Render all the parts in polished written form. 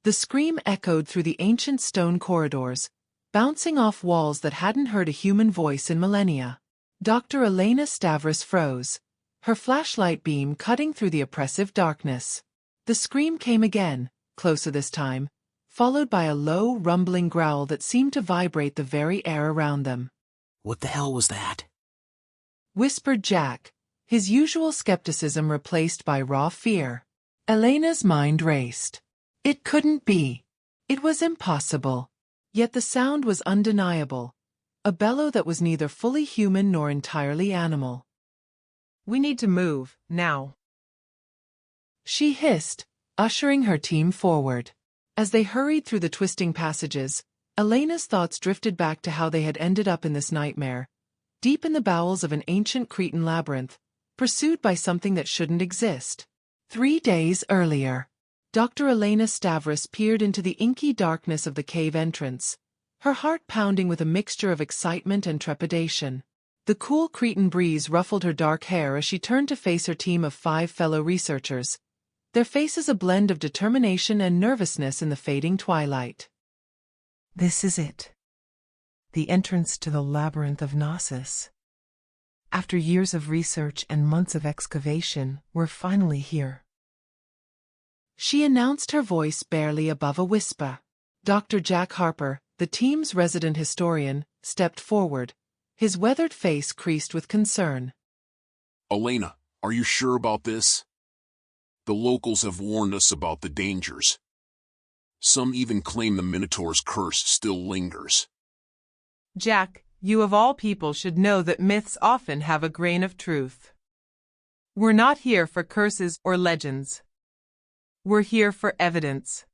The scream echoed through the ancient stone corridors, bouncing off walls that hadn't heard a human voice in millennia. Dr. Elena Stavros froze, her flashlight beam cutting through the oppressive darkness. The scream came again, closer this time, followed by a low, rumbling growl that seemed to vibrate the very air around them. "What the hell was that?" whispered Jack, his usual skepticism replaced by raw fear. Elena's mind raced. It couldn't be. It was impossible. Yet the sound was undeniable, a bellow that was neither fully human nor entirely animal. "We need to move, now," she hissed, ushering her team forward. As they hurried through the twisting passages, Elena's thoughts drifted back to how they had ended up in this nightmare, deep in the bowels of an ancient Cretan labyrinth, pursued by something that shouldn't exist. 3 days earlier, Dr. Elena Stavros peered into the inky darkness of the cave entrance, her heart pounding with a mixture of excitement and trepidation. The cool Cretan breeze ruffled her dark hair as she turned to face her team of 5 fellow researchers, their faces a blend of determination and nervousness in the fading twilight. "This is it. The entrance to the labyrinth of Gnosis. After years of research and months of excavation, we're finally here," she announced, her voice barely above a whisper. Dr. Jack Harper, the team's resident historian, stepped forward, his weathered face creased with concern. "Elena, are you sure about this? The locals have warned us about the dangers. Some even claim the Minotaur's curse still lingers." "Jack, you of all people should know that myths often have a grain of truth. We're not here for curses or legends. We're here for evidence."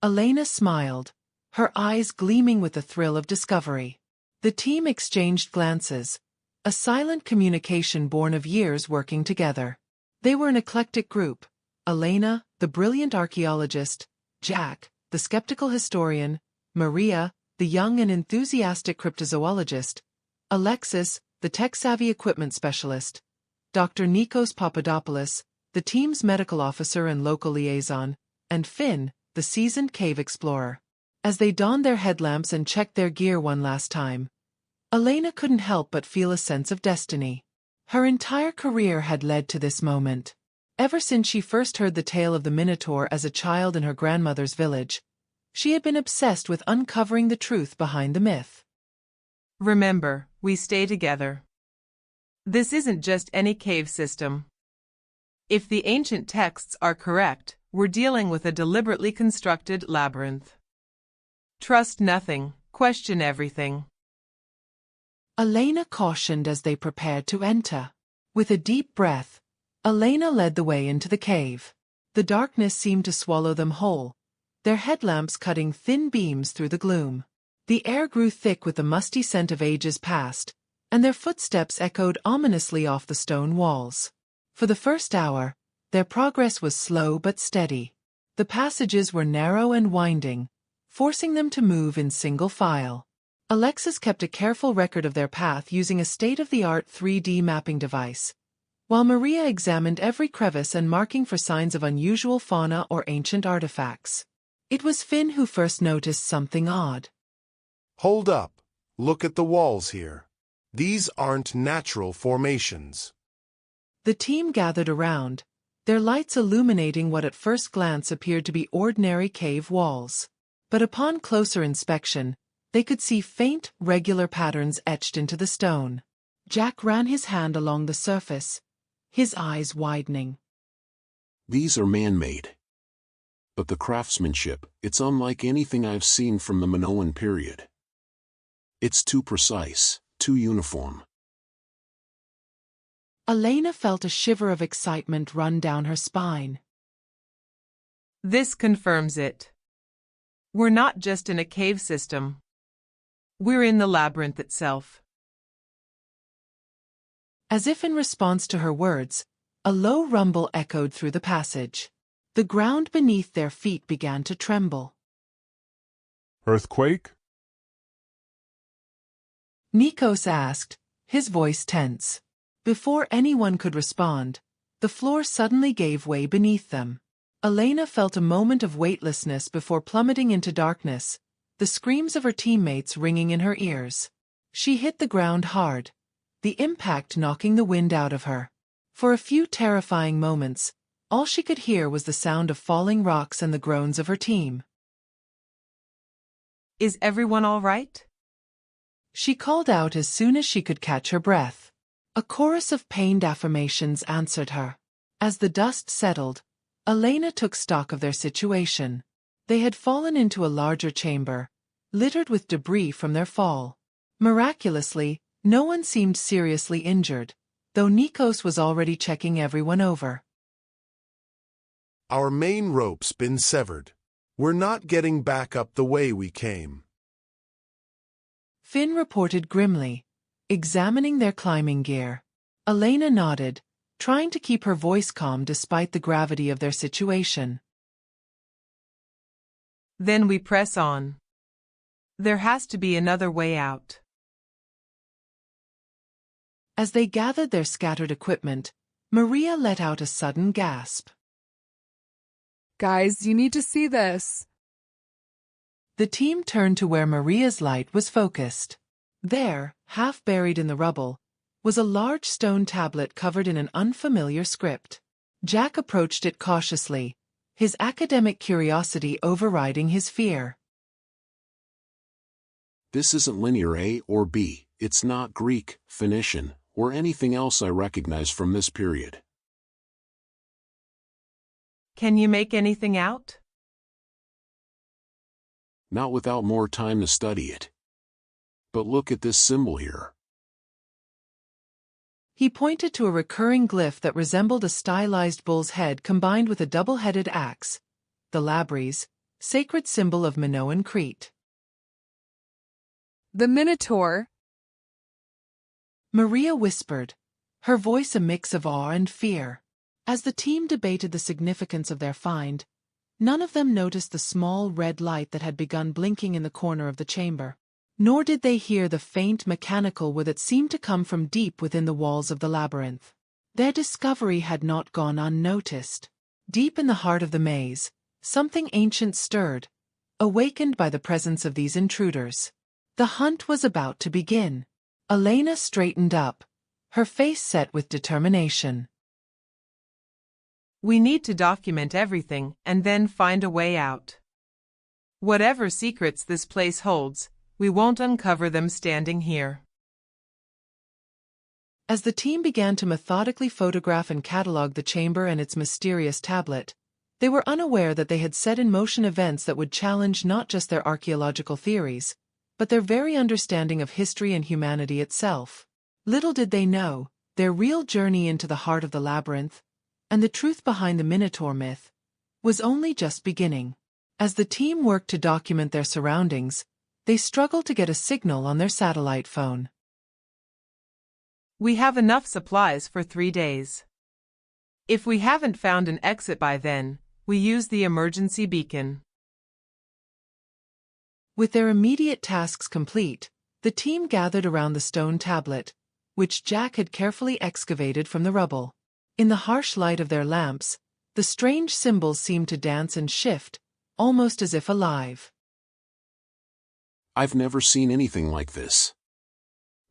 Elena smiled, her eyes gleaming with the thrill of discovery. The team exchanged glances, a silent communication born of years working together. They were an eclectic group: Elena, the brilliant archaeologist; Jack, the skeptical historian; Maria, the young and enthusiastic cryptozoologist; Alexis, the tech-savvy equipment specialist; Dr. Nikos Papadopoulos, the team's medical officer and local liaison; and Finn, the seasoned cave explorer. As they donned their headlamps and checked their gear one last time, Elena couldn't help but feel a sense of destiny. Her entire career had led to this moment. Ever since she first heard the tale of the Minotaur as a child in her grandmother's village, she had been obsessed with uncovering the truth behind the myth. Remember, we stay together. This isn't just any cave system. If the ancient texts are correct, we're dealing with a deliberately constructed labyrinth. Trust nothing, question everything. Elena cautioned as they prepared to enter. With a deep breath, Elena led the way into the cave. The darkness seemed to swallow them whole, their headlamps cutting thin beams through the gloom. The air grew thick with the musty scent of ages past, and their footsteps echoed ominously off the stone walls. For the first hour, their progress was slow but steady. The passages were narrow and winding, forcing them to move in single file. Alexis kept a careful record of their path using a state-of-the-art 3D mapping device, while Maria examined every crevice and marking for signs of unusual fauna or ancient artifacts. It was Finn who first noticed something odd. "Hold up. Look at the walls here. These aren't natural formations." The team gathered around, their lights illuminating what at first glance appeared to be ordinary cave walls. But upon closer inspection, they could see faint, regular patterns etched into the stone. Jack ran his hand along the surface, his eyes widening. "These are man-made. But the craftsmanship, it's unlike anything I've seen from the Minoan period. It's too precise, too uniform." Elena felt a shiver of excitement run down her spine. This confirms it. We're not just in a cave system. We're in the labyrinth itself. As if in response to her words, a low rumble echoed through the passage. The ground beneath their feet began to tremble. "Earthquake?" Nikos asked, his voice tense. Before anyone could respond, the floor suddenly gave way beneath them. Elena felt a moment of weightlessness before plummeting into darkness, the screams of her teammates ringing in her ears. She hit the ground hard, the impact knocking the wind out of her. For a few terrifying moments, all she could hear was the sound of falling rocks and the groans of her team. Is everyone all right? She called out as soon as she could catch her breath. A chorus of pained affirmations answered her. As the dust settled, Elena took stock of their situation. They had fallen into a larger chamber, littered with debris from their fall. Miraculously, no one seemed seriously injured, though Nikos was already checking everyone over. Our main rope's been severed. We're not getting back up the way we came. Finn reported grimly, examining their climbing gear. Elena nodded, trying to keep her voice calm despite the gravity of their situation. Then we press on. There has to be another way out. As they gathered their scattered equipment, Maria let out a sudden gasp. Guys, you need to see this. The team turned to where Maria's light was focused. There, half buried in the rubble, was a large stone tablet covered in an unfamiliar script. Jack approached it cautiously, his academic curiosity overriding his fear. This isn't linear A or B, it's not Greek, Phoenician, or anything else I recognize from this period. Can you make anything out? Not without more time to study it. But look at this symbol here. He pointed to a recurring glyph that resembled a stylized bull's head combined with a double-headed axe, the Labyrinth, sacred symbol of Minoan Crete. The Minotaur. Maria whispered, her voice a mix of awe and fear. As the team debated the significance of their find, none of them noticed the small red light that had begun blinking in the corner of the chamber. Nor did they hear the faint mechanical whir that seemed to come from deep within the walls of the labyrinth. Their discovery had not gone unnoticed. Deep in the heart of the maze, something ancient stirred, awakened by the presence of these intruders. The hunt was about to begin. Elena straightened up, her face set with determination. We need to document everything and then find a way out. Whatever secrets this place holds, we won't uncover them standing here. As the team began to methodically photograph and catalog the chamber and its mysterious tablet, they were unaware that they had set in motion events that would challenge not just their archaeological theories, but their very understanding of history and humanity itself. Little did they know, their real journey into the heart of the labyrinth, and the truth behind the Minotaur myth, was only just beginning. As the team worked to document their surroundings, they struggled to get a signal on their satellite phone. We have enough supplies for 3 days. If we haven't found an exit by then, we use the emergency beacon. With their immediate tasks complete, the team gathered around the stone tablet, which Jack had carefully excavated from the rubble. In the harsh light of their lamps, the strange symbols seemed to dance and shift, almost as if alive. I've never seen anything like this.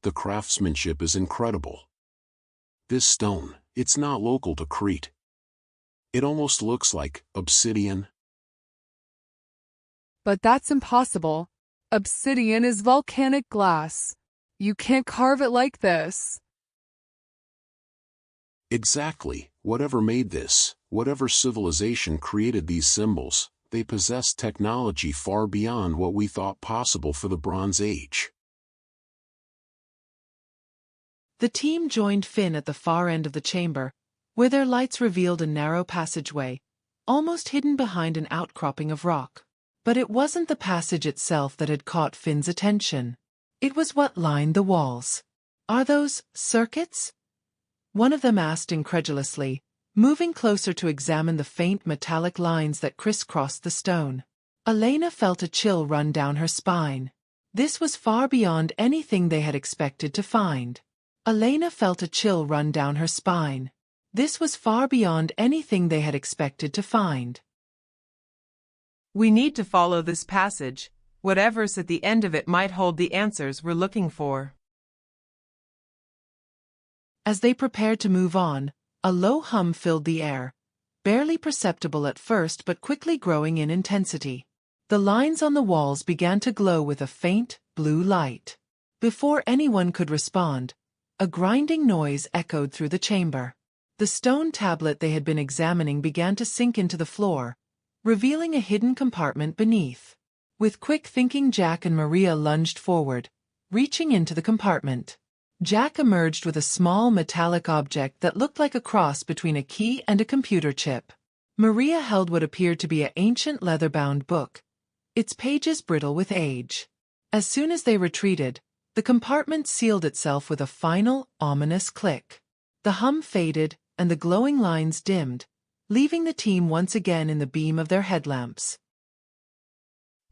The craftsmanship is incredible. This stone, it's not local to Crete. It almost looks like obsidian. But that's impossible. Obsidian is volcanic glass. You can't carve it like this. Exactly, whatever made this, whatever civilization created these symbols, they possess technology far beyond what we thought possible for the Bronze Age. The team joined Finn at the far end of the chamber, where their lights revealed a narrow passageway, almost hidden behind an outcropping of rock. But it wasn't the passage itself that had caught Finn's attention. It was what lined the walls. Are those circuits? One of them asked incredulously, moving closer to examine the faint metallic lines that crisscrossed the stone. Elena felt a chill run down her spine. This was far beyond anything they had expected to find. This was far beyond anything they had expected to find. We need to follow this passage. Whatever's at the end of it might hold the answers we're looking for. As they prepared to move on, a low hum filled the air, barely perceptible at first but quickly growing in intensity. The lines on the walls began to glow with a faint, blue light. Before anyone could respond, a grinding noise echoed through the chamber. The stone tablet they had been examining began to sink into the floor, revealing a hidden compartment beneath. With quick thinking, Jack and Maria lunged forward, reaching into the compartment. Jack emerged with a small metallic object that looked like a cross between a key and a computer chip. Maria held what appeared to be an ancient leather-bound book, its pages brittle with age. As soon as they retreated, the compartment sealed itself with a final, ominous click. The hum faded, and the glowing lines dimmed, leaving the team once again in the beam of their headlamps.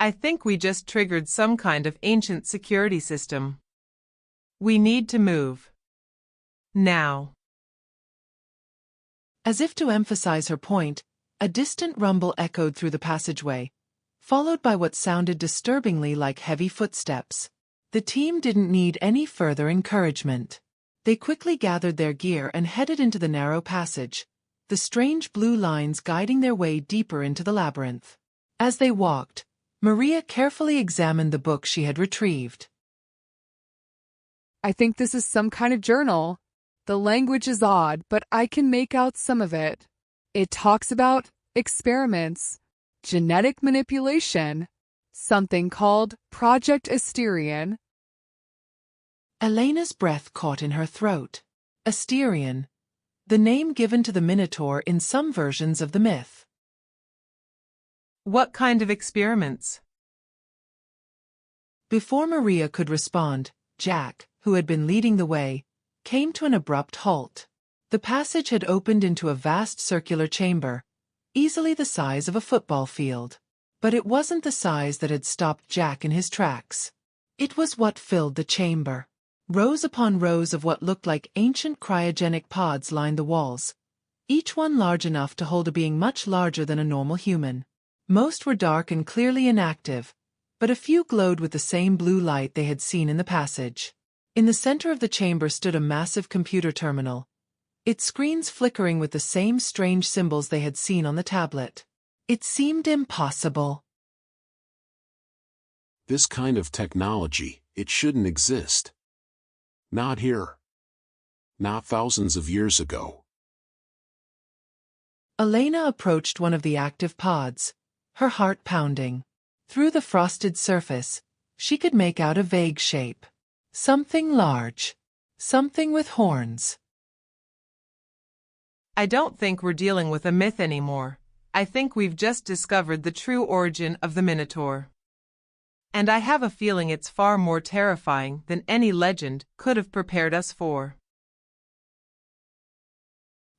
I think we just triggered some kind of ancient security system. We need to move. Now. As if to emphasize her point, a distant rumble echoed through the passageway, followed by what sounded disturbingly like heavy footsteps. The team didn't need any further encouragement. They quickly gathered their gear and headed into the narrow passage, the strange blue lines guiding their way deeper into the labyrinth. As they walked, Maria carefully examined the book she had retrieved. I think this is some kind of journal. The language is odd, but I can make out some of it. It talks about experiments, genetic manipulation, something called Project Asterion. Elena's breath caught in her throat. Asterion, the name given to the Minotaur in some versions of the myth. What kind of experiments? Before Maria could respond, Jack, who had been leading the way, came to an abrupt halt. The passage had opened into a vast circular chamber, easily the size of a football field. But it wasn't the size that had stopped Jack in his tracks. It was what filled the chamber. Rows upon rows of what looked like ancient cryogenic pods lined the walls, each one large enough to hold a being much larger than a normal human. Most were dark and clearly inactive, but a few glowed with the same blue light they had seen in the passage. In the center of the chamber stood a massive computer terminal, its screens flickering with the same strange symbols they had seen on the tablet. It seemed impossible. This kind of technology, it shouldn't exist. Not here. Not thousands of years ago. Elena approached one of the active pods, her heart pounding. Through the frosted surface, she could make out a vague shape. Something large. Something with horns. I don't think we're dealing with a myth anymore. I think we've just discovered the true origin of the Minotaur. And I have a feeling it's far more terrifying than any legend could have prepared us for.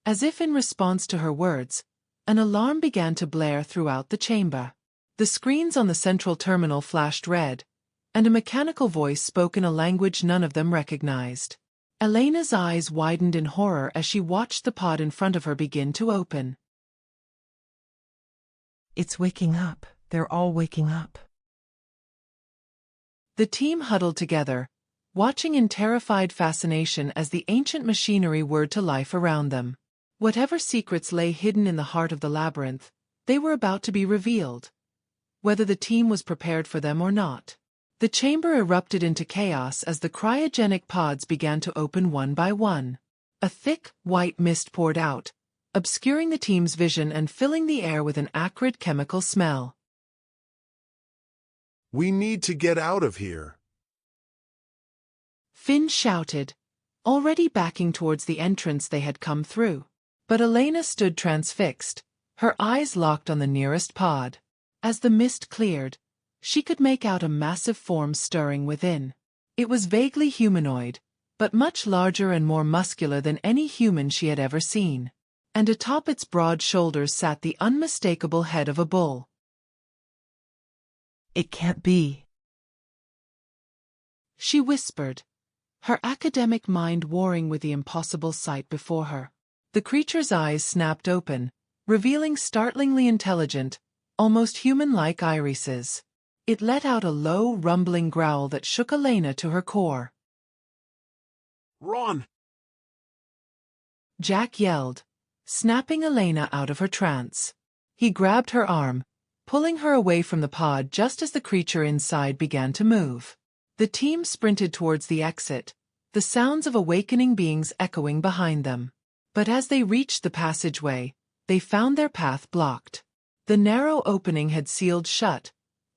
As if in response to her words, an alarm began to blare throughout the chamber. The screens on the central terminal flashed red, and a mechanical voice spoke in a language none of them recognized. Elena's eyes widened in horror as she watched the pod in front of her begin to open. It's waking up. They're all waking up. The team huddled together, watching in terrified fascination as the ancient machinery whirred to life around them. Whatever secrets lay hidden in the heart of the labyrinth, they were about to be revealed, whether the team was prepared for them or not. The chamber erupted into chaos as the cryogenic pods began to open one by one. A thick, white mist poured out, obscuring the team's vision and filling the air with an acrid chemical smell. We need to get out of here. Finn shouted, already backing towards the entrance they had come through. But Elena stood transfixed, her eyes locked on the nearest pod. As the mist cleared, she could make out a massive form stirring within. It was vaguely humanoid, but much larger and more muscular than any human she had ever seen. And atop its broad shoulders sat the unmistakable head of a bull. It can't be. She whispered, her academic mind warring with the impossible sight before her. The creature's eyes snapped open, revealing startlingly intelligent, almost human-like irises. It let out a low, rumbling growl that shook Elena to her core. Run! Jack yelled, snapping Elena out of her trance. He grabbed her arm, pulling her away from the pod just as the creature inside began to move. The team sprinted towards the exit, the sounds of awakening beings echoing behind them. But as they reached the passageway, they found their path blocked. The narrow opening had sealed shut,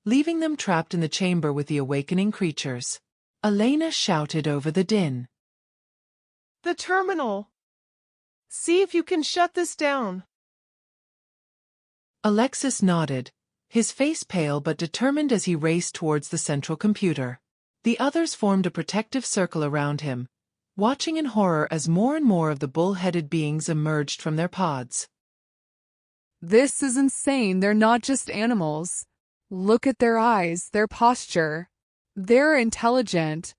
leaving them trapped in the chamber with the awakening creatures. Elena shouted over the din. The terminal! See if you can shut this down. Alexis nodded, his face pale but determined as he raced towards the central computer. The others formed a protective circle around him, watching in horror as more and more of the bull-headed beings emerged from their pods. This is insane. They're not just animals. Look at their eyes, their posture. They're intelligent.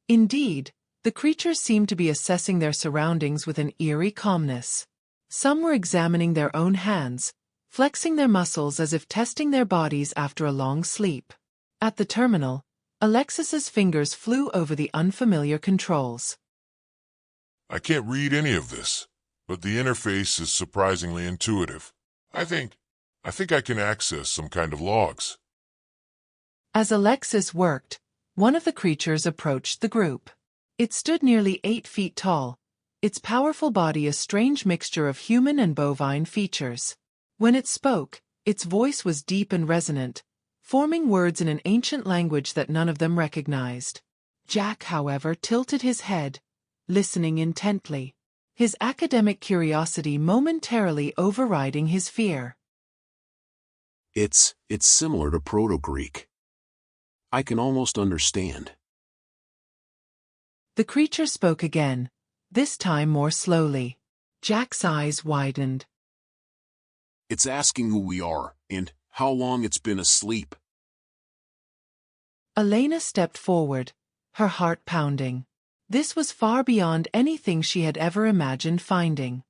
Indeed, the creatures seemed to be assessing their surroundings with an eerie calmness. Some were examining their own hands, flexing their muscles as if testing their bodies after a long sleep. At the terminal, Alexis's fingers flew over the unfamiliar controls. I can't read any of this, but the interface is surprisingly intuitive. I think I can access some kind of logs. As Alexis worked, one of the creatures approached the group. It stood nearly 8 feet tall, its powerful body a strange mixture of human and bovine features. When it spoke, its voice was deep and resonant, forming words in an ancient language that none of them recognized. Jack, however, tilted his head, listening intently, his academic curiosity momentarily overriding his fear. It's similar to Proto-Greek. I can almost understand. The creature spoke again, this time more slowly. Jack's eyes widened. It's asking who we are, and how long it's been asleep. Elena stepped forward, her heart pounding. This was far beyond anything she had ever imagined finding.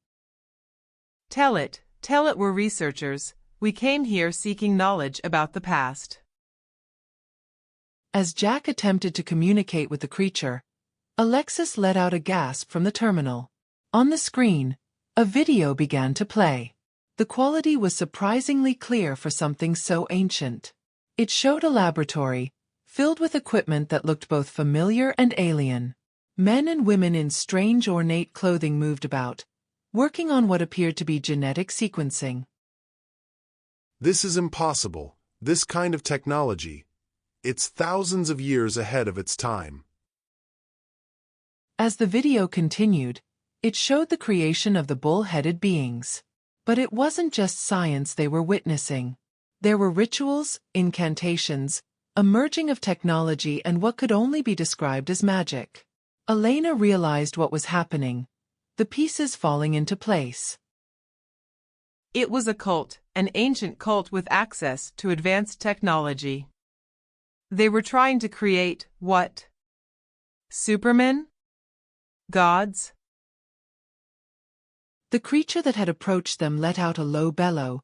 Tell it we're researchers. We came here seeking knowledge about the past. As Jack attempted to communicate with the creature, Alexis let out a gasp from the terminal. On the screen, a video began to play. The quality was surprisingly clear for something so ancient. It showed a laboratory, filled with equipment that looked both familiar and alien. Men and women in strange ornate clothing moved about, working on what appeared to be genetic sequencing. This is impossible, this kind of technology. It's thousands of years ahead of its time. As the video continued, it showed the creation of the bull-headed beings. But it wasn't just science they were witnessing. There were rituals, incantations, a merging of technology and what could only be described as magic. Elena realized what was happening, the pieces falling into place. It was a cult, an ancient cult with access to advanced technology. They were trying to create what? Supermen? Gods? The creature that had approached them let out a low bellow,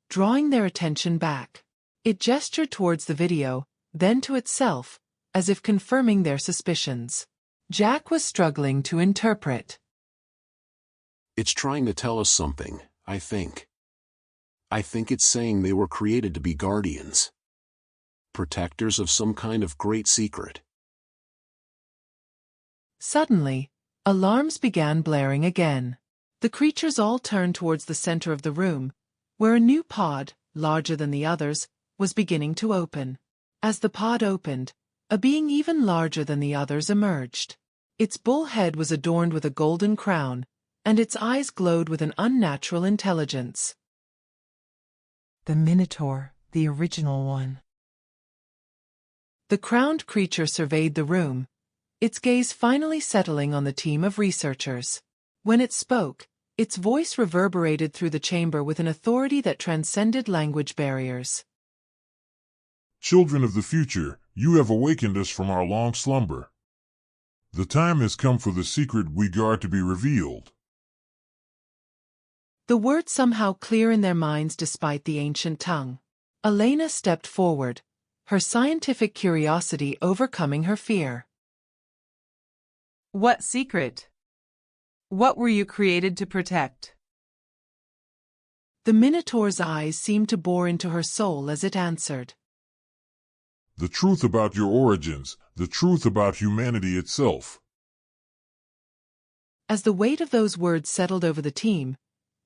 drawing their attention back. It gestured towards the video, then to itself, as if confirming their suspicions. Jack was struggling to interpret. It's trying to tell us something, I think. I think it's saying they were created to be guardians. Protectors of some kind of great secret. Suddenly, alarms began blaring again. The creatures all turned towards the center of the room, where a new pod, larger than the others, was beginning to open. As the pod opened, a being even larger than the others emerged. Its bull head was adorned with a golden crown, and its eyes glowed with an unnatural intelligence. The Minotaur, the original one. The crowned creature surveyed the room, its gaze finally settling on the team of researchers. When it spoke, its voice reverberated through the chamber with an authority that transcended language barriers. Children of the future, you have awakened us from our long slumber. The time has come for the secret we guard to be revealed. the words somehow clear in their minds despite the ancient tongue. Elena stepped forward, her scientific curiosity overcoming her fear. What secret? What were you created to protect? The Minotaur's eyes seemed to bore into her soul as it answered. The truth about your origins, the truth about humanity itself. As the weight of those words settled over the team,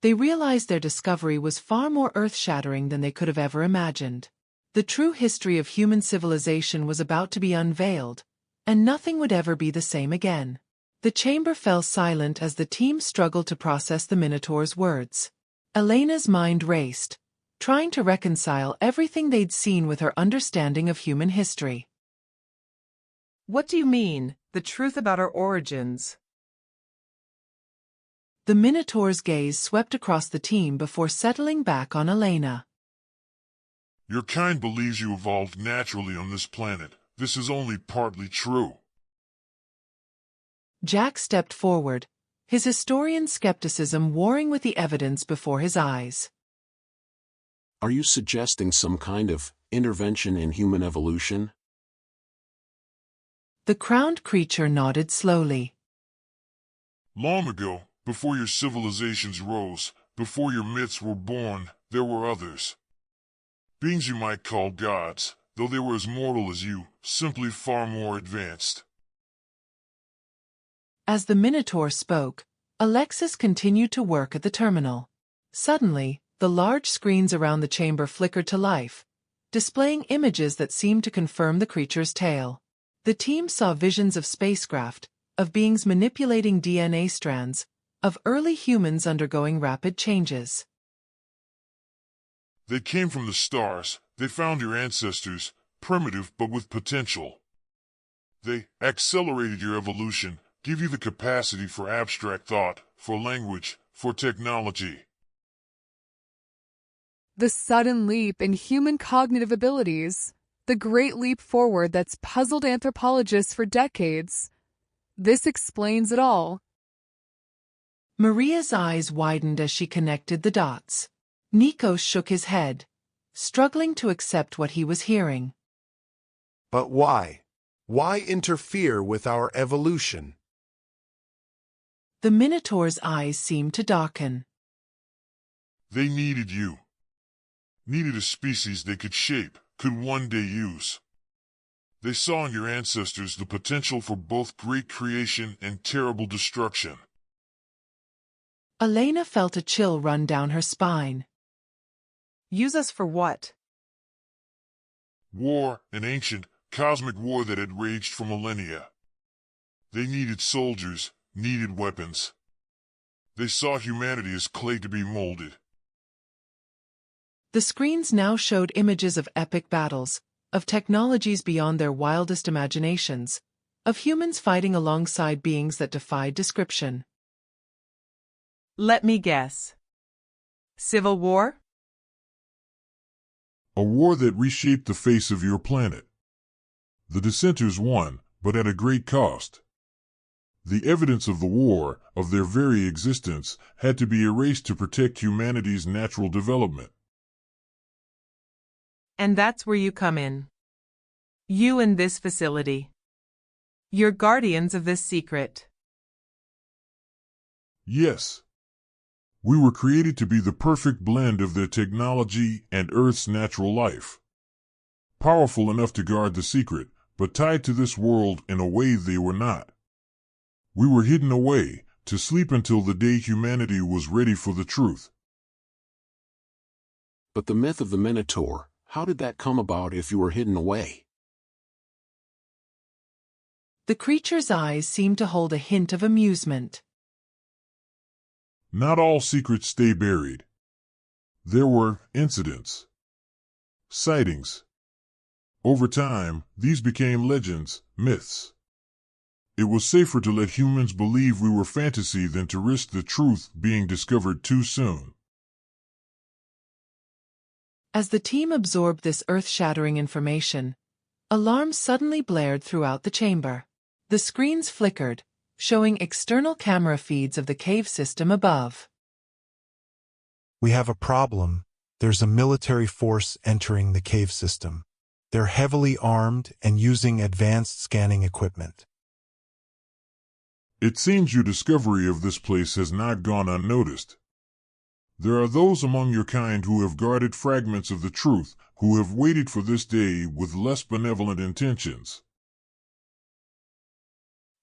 they realized their discovery was far more earth-shattering than they could have ever imagined. The true history of human civilization was about to be unveiled, and nothing would ever be the same again. The chamber fell silent as the team struggled to process the Minotaur's words. Elena's mind raced, trying to reconcile everything they'd seen with her understanding of human history. What do you mean, the truth about our origins? The Minotaur's gaze swept across the team before settling back on Elena. Your kind believes you evolved naturally on this planet. This is only partly true. Jack stepped forward, his historian skepticism warring with the evidence before his eyes. Are you suggesting some kind of intervention in human evolution? The crowned creature nodded slowly. Long ago, before your civilizations rose, before your myths were born, there were others. Beings you might call gods, though they were as mortal as you, simply far more advanced. As the Minotaur spoke, Alexis continued to work at the terminal. Suddenly, the large screens around the chamber flickered to life, displaying images that seemed to confirm the creature's tale. The team saw visions of spacecraft, of beings manipulating DNA strands, of early humans undergoing rapid changes. They came from the stars. They found your ancestors, primitive but with potential. They accelerated your evolution, give you the capacity for abstract thought, for language, for technology. The sudden leap in human cognitive abilities, the great leap forward that's puzzled anthropologists for decades. This explains it all. Maria's eyes widened as she connected the dots. Nikos shook his head, struggling to accept what he was hearing. But why? Why interfere with our evolution? The Minotaur's eyes seemed to darken. They needed you. Needed a species they could shape, could one day use. They saw in your ancestors the potential for both great creation and terrible destruction. Elena felt a chill run down her spine. Use us for what? War, an ancient, cosmic war that had raged for millennia. They needed soldiers, needed weapons. They saw humanity as clay to be molded. The screens now showed images of epic battles, of technologies beyond their wildest imaginations, of humans fighting alongside beings that defied description. Let me guess. Civil war? A war that reshaped the face of your planet. The dissenters won, but at a great cost. The evidence of the war, of their very existence, had to be erased to protect humanity's natural development. And that's where you come in. You and this facility. You're guardians of this secret. Yes. We were created to be the perfect blend of their technology and Earth's natural life. Powerful enough to guard the secret, but tied to this world in a way they were not. We were hidden away, to sleep until the day humanity was ready for the truth. But the myth of the Minotaur, how did that come about if you were hidden away? The creature's eyes seemed to hold a hint of amusement. Not all secrets stay buried. There were incidents, sightings. Over time, these became legends, myths. It was safer to let humans believe we were fantasy than to risk the truth being discovered too soon. As the team absorbed this earth-shattering information, alarms suddenly blared throughout the chamber. The screens flickered, showing external camera feeds of the cave system above. We have a problem. There's a military force entering the cave system. They're heavily armed and using advanced scanning equipment. It seems your discovery of this place has not gone unnoticed. There are those among your kind who have guarded fragments of the truth, who have waited for this day with less benevolent intentions.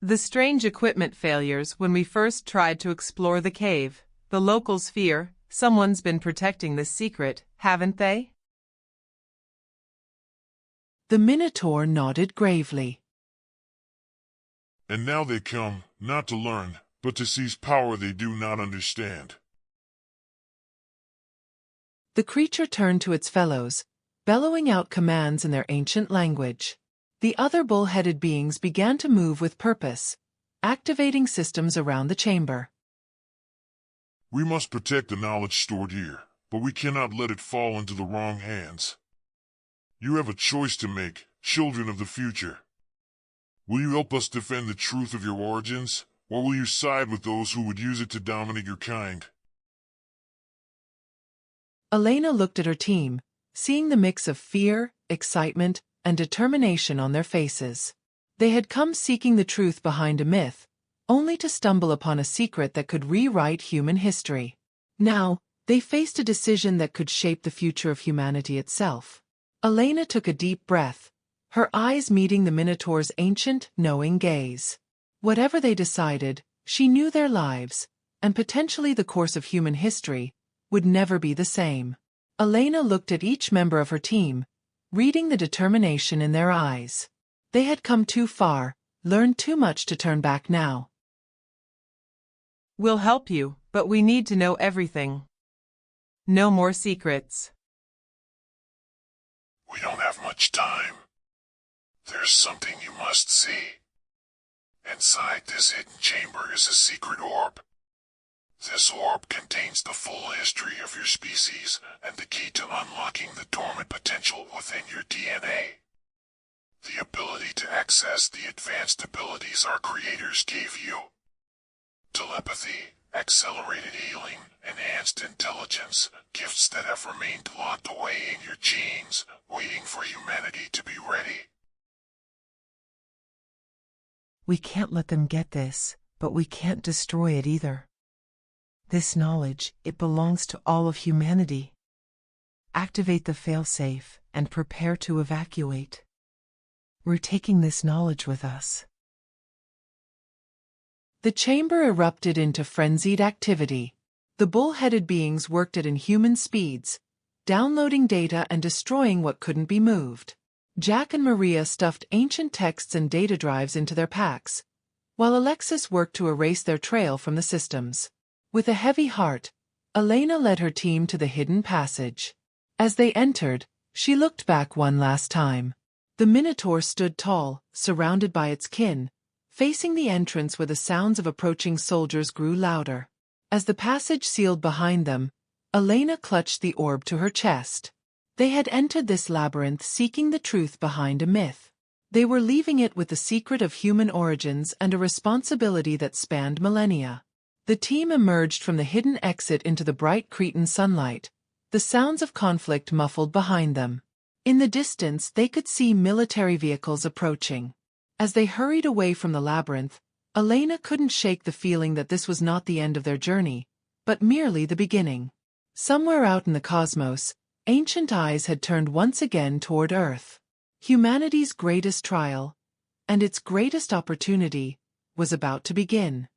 The strange equipment failures when we first tried to explore the cave. The locals fear someone's been protecting this secret, haven't they? The Minotaur nodded gravely. And now they come, not to learn, but to seize power they do not understand. The creature turned to its fellows, bellowing out commands in their ancient language. The other bull-headed beings began to move with purpose, activating systems around the chamber. We must protect the knowledge stored here, but we cannot let it fall into the wrong hands. You have a choice to make, children of the future. Will you help us defend the truth of your origins, or will you side with those who would use it to dominate your kind? Elena looked at her team, seeing the mix of fear, excitement, and determination on their faces. They had come seeking the truth behind a myth, only to stumble upon a secret that could rewrite human history. Now, they faced a decision that could shape the future of humanity itself. Elena took a deep breath, her eyes meeting the Minotaur's ancient, knowing gaze. Whatever they decided, she knew their lives, and potentially the course of human history, would never be the same. Elena looked at each member of her team, reading the determination in their eyes. They had come too far, learned too much to turn back now. We'll help you, but we need to know everything. No more secrets. We don't have much time. There's something you must see. Inside this hidden chamber is a secret orb. This orb contains the full history of your species and the key to unlocking the dormant potential within your DNA. The ability to access the advanced abilities our creators gave you. Telepathy, accelerated healing, enhanced intelligence, gifts that have remained locked away in your genes, waiting for humanity to be ready. We can't let them get this, but we can't destroy it either. This knowledge, it belongs to all of humanity. Activate the failsafe and prepare to evacuate. We're taking this knowledge with us. The chamber erupted into frenzied activity. The bull-headed beings worked at inhuman speeds, downloading data and destroying what couldn't be moved. Jack and Maria stuffed ancient texts and data drives into their packs, while Alexis worked to erase their trail from the systems. With a heavy heart, Elena led her team to the hidden passage. As they entered, she looked back one last time. The Minotaur stood tall, surrounded by its kin, facing the entrance where the sounds of approaching soldiers grew louder. As the passage sealed behind them, Elena clutched the orb to her chest. They had entered this labyrinth seeking the truth behind a myth. They were leaving it with the secret of human origins and a responsibility that spanned millennia. The team emerged from the hidden exit into the bright Cretan sunlight, the sounds of conflict muffled behind them. In the distance they could see military vehicles approaching. As they hurried away from the labyrinth, Elena couldn't shake the feeling that this was not the end of their journey, but merely the beginning. Somewhere out in the cosmos, ancient eyes had turned once again toward Earth. Humanity's greatest trial, and its greatest opportunity, was about to begin.